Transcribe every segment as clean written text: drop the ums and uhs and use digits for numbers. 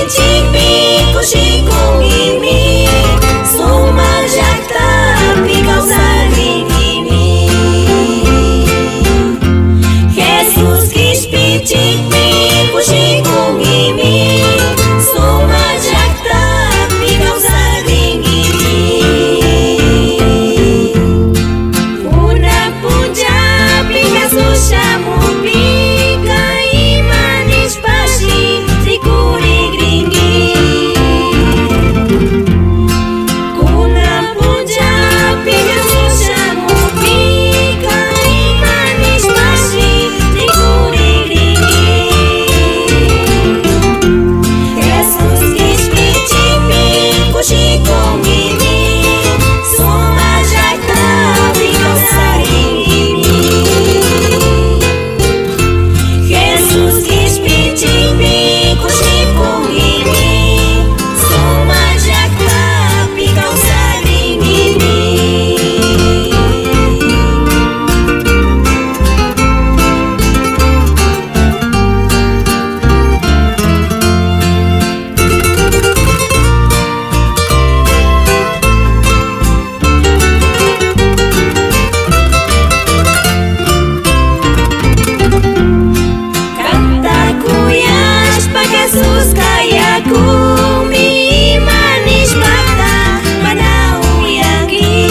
pici kushi kung imi sumajakta pikau saringimi. Jesus quis pici kushi kung imi sumajakta pikau saringimi. Una puja pika sushamu pika imanis pasi trikuri gringi. Una puja pika sushamu pika imanis pasi trikuri gringi. Jesus quis pici kushi kung imi sumajakta pikau saringimi. Jesus quis pici kushi kung imi sumajakta pikau saringimi. Kantaku yash pa Jesus kaya kumi manis mata manau yagi.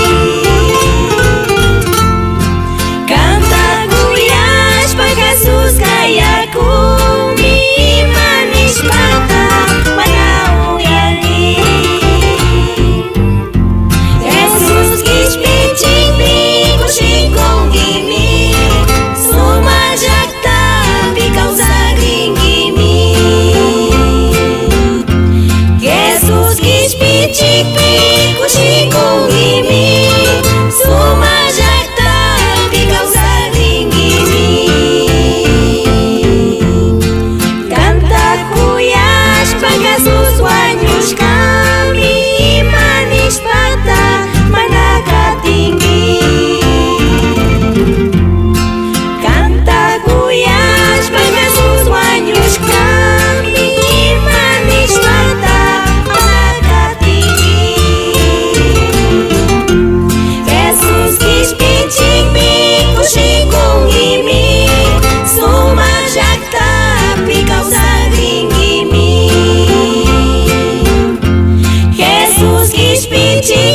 Kantaku yash pa Jesus kaya kumi manis mata manau yagi. Jesus quis pici kushi kung imi sumajakta pikau saringimi. Jesus quis pici kushi kung imi sumajakta pikau saringimi. Kantaku yash pa Jesus wanyus kami manis mata manakatinggi. Kantaku yash pa Jesus wanyus kami manis mata manakatinggi. Jesus quis pici kushi kung imi sumajakta pikau saringimi. Jesus quis pici